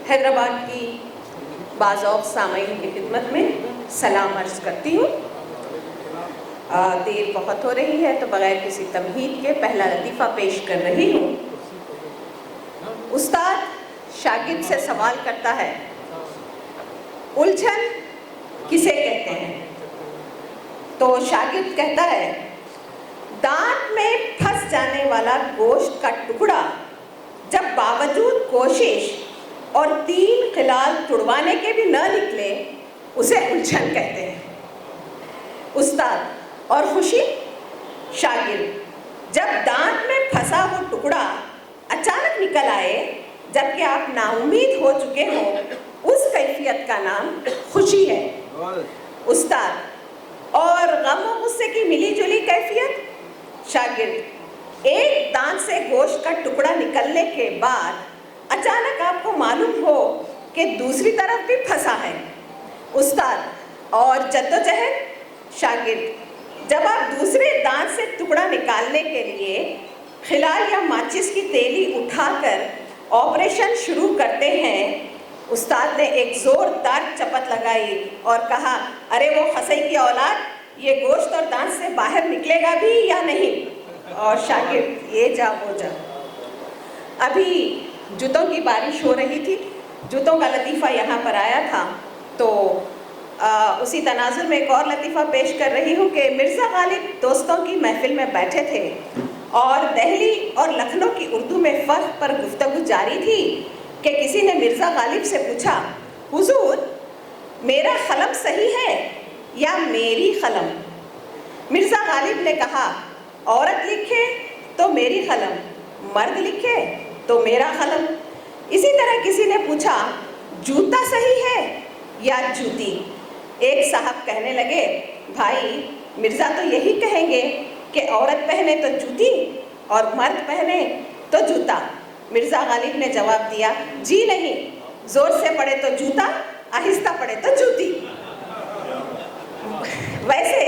حیدرآباد کی باذوق سامعین کی خدمت میں سلام عرض کرتی ہوں۔ دیر بہت ہو رہی ہے تو بغیر کسی تمہید کے پہلا لطیفہ پیش کر رہی ہوں۔ استاد شاگرد سے سوال کرتا ہے، الجھن کسے کہتے ہیں؟ تو شاگرد کہتا ہے، دانت میں پھنس جانے والا گوشت کا ٹکڑا جب باوجود کوشش اور 3 خلال تڑوانے کے بھی نہ نکلے اسے الجھن کہتے ہیں۔ استاد اور خوشی؟ شاگرد، جب دانت میں پھنسا وہ ٹکڑا اچانک نکل آئے جبکہ آپ نا امید ہو چکے ہوں، اس کیفیت کا نام خوشی ہے۔ استاد، اور غم و غصے کی ملی جلی کیفیت؟ شاگرد، ایک دانت سے گوشت کا ٹکڑا نکلنے کے بعد اچانک آپ کو معلوم ہو کہ دوسری طرف بھی پھنسا ہے۔ استاد، اور جدوجہد؟ شاگرد، جب آپ دوسرے دانت سے ٹکڑا نکالنے کے لیے خلال یا ماچس کی تیلی اٹھا کر آپریشن شروع کرتے ہیں، استاد نے ایک زوردار چپت لگائی اور کہا، ارے وہ خسئی کی اولاد، یہ گوشت اور دانت سے باہر نکلے گا بھی یا نہیں؟ اور شاگرد، یہ جا وہ جا۔ ابھی جوتوں کی بارش ہو رہی تھی، جوتوں کا لطیفہ یہاں پر آیا تھا، تو اسی تناظر میں ایک اور لطیفہ پیش کر رہی ہوں کہ مرزا غالب دوستوں کی محفل میں بیٹھے تھے اور دہلی اور لکھنؤ کی اردو میں فرق پر گفتگو جاری تھی کہ کسی نے مرزا غالب سے پوچھا، حضور میرا قلم صحیح ہے یا میری قلم؟ مرزا غالب نے کہا، عورت لکھے تو میری قلم، مرد لکھے تو میرا قلم۔ اسی طرح کسی نے پوچھا، جوتا صحیح ہے یا جوتی؟ ایک صاحب کہنے لگے، بھائی مرزا تو یہی کہیں گے کہ عورت پہنے تو جوتی اور مرد پہنے تو جوتا۔ مرزا غالب نے جواب دیا، جی نہیں، زور سے پڑے تو جوتا، آہستہ پڑے تو جوتی۔ ویسے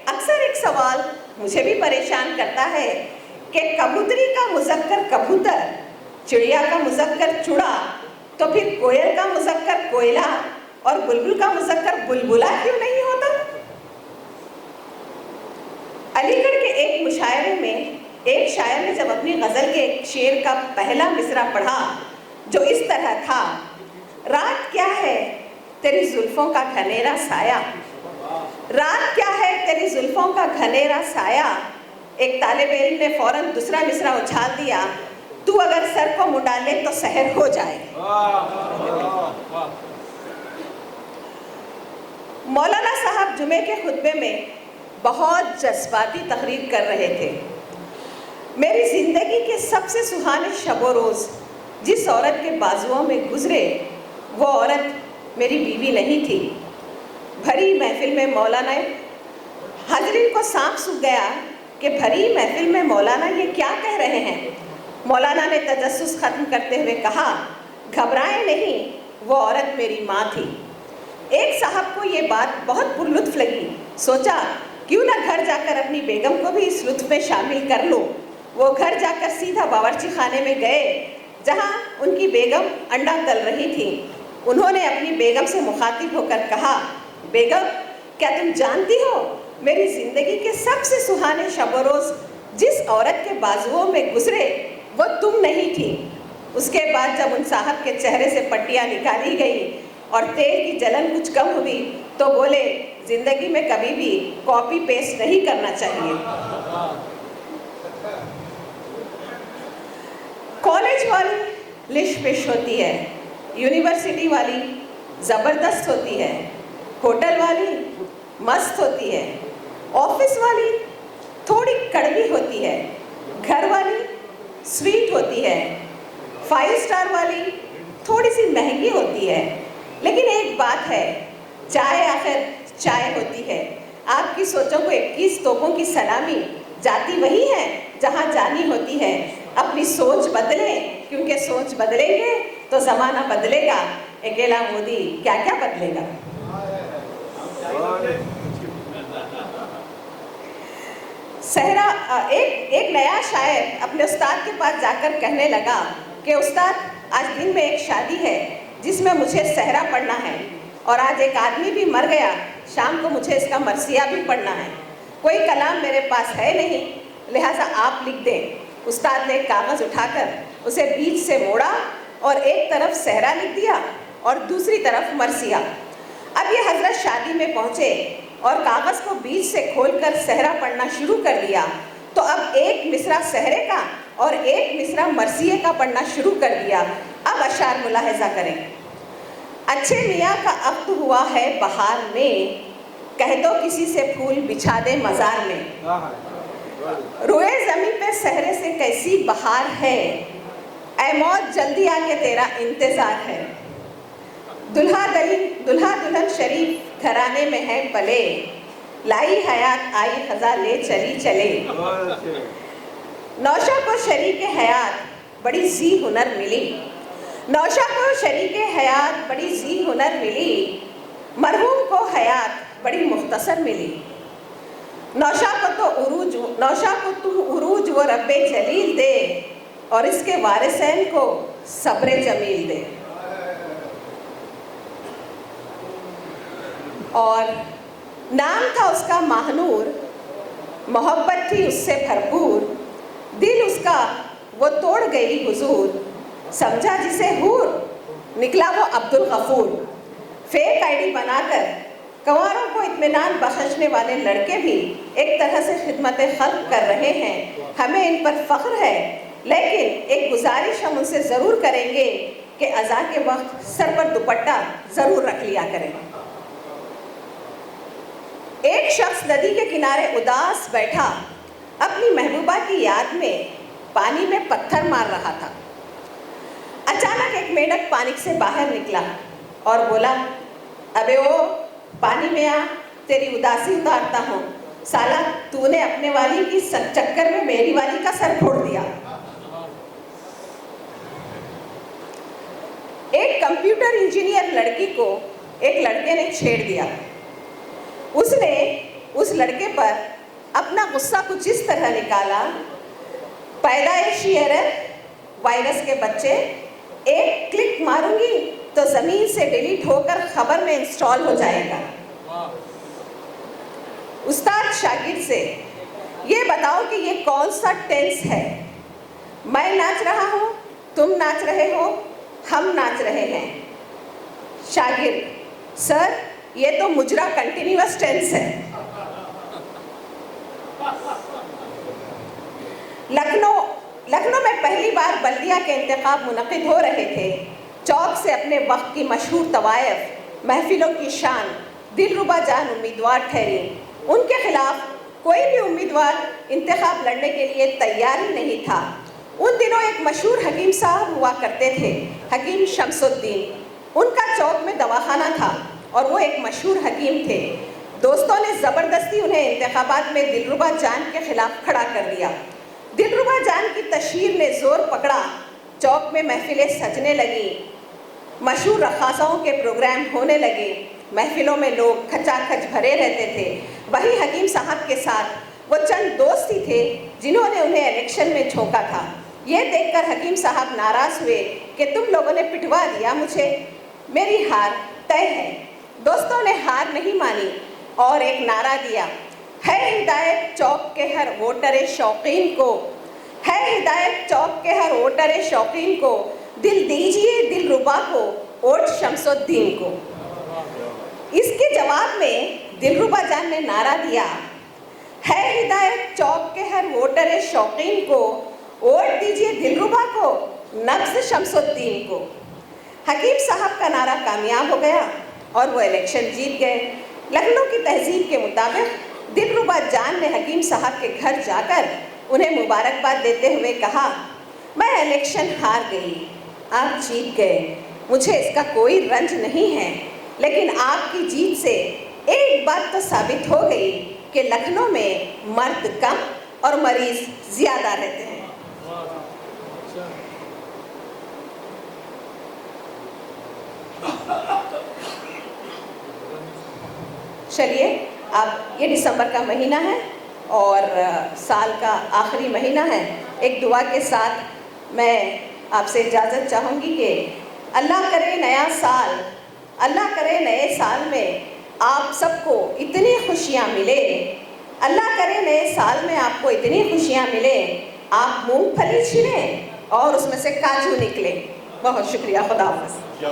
اکثر ایک سوال مجھے بھی پریشان کرتا ہے کہ کبوتری کا مذکر کبوتر، چڑیا کا مذکر چڑا، تو پھر کوئل کا مذکر کوئلہ اور بلبل کا مذکر بلبلا کیوں نہیں ہوتا؟ علی گڑھ کے ایک مشاعرے میں ایک شاعر نے جب اپنی غزل کے ایک شعر کا پہلا مصرع پڑھا جو اس طرح تھا، رات کیا ہے تیری زلفوں کا گھنیرا سایہ، رات کیا ہے تیری زلفوں کا گھنیرا سایہ، ایک طالب علم نے فوراً دوسرا مصرع اچھال دیا، تو اگر سر کو منڈا لے تو سحر ہو جائے۔ مولانا صاحب جمعے کے خطبے میں بہت جذباتی تقریر کر رہے تھے۔ میری زندگی کے سب سے سہانے شب و روز جس عورت کے بازوؤں میں گزرے وہ عورت میری بیوی نہیں تھی۔ بھری محفل میں مولانا، حاضرین کو سانپ سونگھ گیا کہ بھری محفل میں مولانا یہ کیا کہہ رہے ہیں؟ مولانا نے تجسس ختم کرتے ہوئے کہا، گھبرائیں نہیں، وہ عورت میری ماں تھی۔ ایک صاحب کو یہ بات بہت پرلطف لگی، سوچا کیوں نہ گھر جا کر اپنی بیگم کو بھی اس لطف میں شامل کر لوں۔ وہ گھر جا کر سیدھا باورچی خانے میں گئے جہاں ان کی بیگم انڈا تل رہی تھی۔ انہوں نے اپنی بیگم سے مخاطب ہو کر کہا، بیگم کیا تم جانتی ہو میری زندگی کے سب سے سہانے شب و روز جس عورت کے بازوؤں میں گزرے وہ تم نہیں تھی۔ اس کے بعد جب ان صاحب کے چہرے سے پٹیاں نکالی گئی اور تیل کی جلن کچھ کم ہوئی تو بولے، زندگی میں کبھی بھی کاپی پیسٹ نہیں کرنا چاہیے۔ کالج والی لش پش ہوتی ہے، یونیورسٹی والی زبردست ہوتی ہے، ہوٹل والی مست ہوتی ہے، آفس والی تھوڑی کڑوی ہوتی ہے، گھر والی سویٹ ہوتی ہے، 5 اسٹار والی تھوڑی سی مہنگی ہوتی ہے، لیکن ایک بات ہے، چائے آخر چائے ہوتی ہے۔ آپ کی سوچوں کو 21 توپوں کی سلامی جاتی وہی ہے جہاں جانی ہوتی ہے۔ اپنی سوچ بدلیں، کیونکہ سوچ بدلیں گے تو زمانہ بدلے گا، اکیلا مودی کیا کیا بدلے گا۔ صحرا ایک نیا شاعر اپنے استاد کے پاس جا کر کہنے لگا کہ استاد، آج دن میں ایک شادی ہے، جس میں مجھے صحرا پڑھنا ہے، اور آج ایک آدمی بھی مر گیا، شام کو مجھے اس کا مرثیہ بھی پڑھنا ہے۔ کوئی کلام میرے پاس ہے نہیں، لہٰذا آپ لکھ دیں۔ استاد نے کاغذ اٹھا کر اسے بیچ سے موڑا اور ایک طرف صحرا لکھ دیا اور دوسری طرف مرثیہ۔ اب یہ حضرت شادی میں پہنچے اور کاغذ کو بیچ سے کھول کر صحرا پڑھنا شروع کر لیا، تو اب ایک مصرع صحرے کا اور ایک مصرع مرثیے کا پڑھنا شروع کر دیا۔ اب اشعار ملاحظہ کریں۔ اچھے میاں کا عقد ہوا ہے بہار میں، کہہ دو کسی سے پھول بچھا دے مزار میں۔ روئے زمیں پہ صحرے سے کیسی بہار ہے، اے موت جلدی آ کے تیرا انتظار ہے۔ دلہا دلہن شریف گھرانے میں ہے پلے، لائی حیات آئی خزاں لے چلی چلے۔ نوشہ کو شریک حیات بڑی ذی ہنر ملی، نوشہ کو شریک حیات بڑی ذی ہنر ملی، مرحوم کو حیات بڑی مختصر ملی۔ نوشہ کو تو عروج وہ رب جلیل دے، اور اس کے وارثین کو صبر جمیل دے۔ اور نام تھا اس کا ماہنور، محبت تھی اس سے بھرپور، دل اس کا وہ توڑ گئی حضور، سمجھا جسے حور نکلا وہ عبدالغفور۔ فیک آئی ڈی بنا کر کنواروں کو اطمینان بخشنے والے لڑکے بھی ایک طرح سے خدمت خلق کر رہے ہیں، ہمیں ان پر فخر ہے، لیکن ایک گزارش ہم ان سے ضرور کریں گے کہ اذان کے وقت سر پر دوپٹہ ضرور رکھ لیا کریں۔ ایک شخص ندی کے کنارے اداس بیٹھا اپنی محبوبہ کی یاد میں پانی میں پتھر مار رہا تھا۔ اچانک ایک مینڈک پانی سے باہر نکلا اور بولا، ابے او پانی میں آ، تیری اداسی اتارتا ہوں، سالا تو نے اپنے والی کی چکر میں میری والی کا سر پھوڑ دیا۔ ایک کمپیوٹر انجینئر لڑکی کو ایک لڑکے نے چھیڑ دیا۔ اس نے اس لڑکے پر اپنا غصہ کچھ اس طرح نکالا، پیدائشی ایرر، وائرس کے بچے، ایک کلک ماروں گی تو زمین سے ڈیلیٹ ہو کر خبر میں انسٹال ہو جائے گا۔ استاد شاگرد سے، یہ بتاؤ کہ یہ کون سا ٹینس ہے؟ میں ناچ رہا ہوں، تم ناچ رہے ہو، ہم ناچ رہے ہیں۔ شاگرد، سر یہ تو مجرا کنٹینیوس ٹینس ہے۔ لکھنؤ میں پہلی بار بلدیہ کے انتخاب منعقد ہو رہے تھے۔ چوک سے اپنے وقت کی مشہور طوائف محفلوں کی شان دلربا جان امیدوار ٹھہری۔ ان کے خلاف کوئی بھی امیدوار انتخاب لڑنے کے لیے تیار ہی نہیں تھا۔ ان دنوں ایک مشہور حکیم صاحب ہوا کرتے تھے، حکیم شمس الدین۔ ان کا چوک میں دواخانہ تھا اور وہ ایک مشہور حکیم تھے۔ دوستوں نے زبردستی انہیں انتخابات میں دلربا جان کے خلاف کھڑا کر دیا۔ دلربا جان کی تشہیر نے زور پکڑا، چوک میں محفلیں سجنے لگیں، مشہور رقاصاؤں کے پروگرام ہونے لگے، محفلوں میں لوگ کھچا کھچ بھرے رہتے تھے۔ وہی حکیم صاحب کے ساتھ وہ چند دوست ہی تھے جنہوں نے انہیں الیکشن میں جھونکا تھا۔ یہ دیکھ کر حکیم صاحب ناراض ہوئے کہ تم لوگوں نے پٹوا دیا مجھے، میری ہار طے ہے۔ دوستوں نے ہار نہیں مانی اور ایک نعرہ دیا، ہے ہدایت چوک کے ہر ووٹر شوقین کو، ہے ہدایت چوک کے ہر ووٹر شوقین کو، دل دیجئے دلربا کو، ووٹ شمس الدین کو۔ اس کے جواب میں دلربا جان نے نعرہ دیا، ہے ہدایت چوک کے ہر ووٹر شوقین کو، ووٹ دیجئے دلربا کو، نبض شمس الدین کو۔ حکیم صاحب کا نعرہ کامیاب ہو گیا اور وہ الیکشن جیت گئے۔ لکھنؤ کی تہذیب کے مطابق دلربا جان نے حکیم صاحب کے گھر جا کر انہیں مبارکباد دیتے ہوئے کہا، میں الیکشن ہار گئی، آپ جیت گئے، مجھے اس کا کوئی رنج نہیں ہے، لیکن آپ کی جیت سے ایک بات تو ثابت ہو گئی کہ لکھنؤ میں مرد کم اور مریض زیادہ رہتے ہیں۔ چلیے، اب یہ دسمبر کا مہینہ ہے اور سال کا آخری مہینہ ہے۔ ایک دعا کے ساتھ میں آپ سے اجازت چاہوں گی کہ اللہ کرے نئے سال میں آپ سب کو اتنی خوشیاں ملے، اللہ کرے نئے سال میں آپ کو اتنی خوشیاں ملے، آپ مونگ پھلی چھلیں اور اس میں سے کاجو نکلے۔ بہت شکریہ، خدا حافظ۔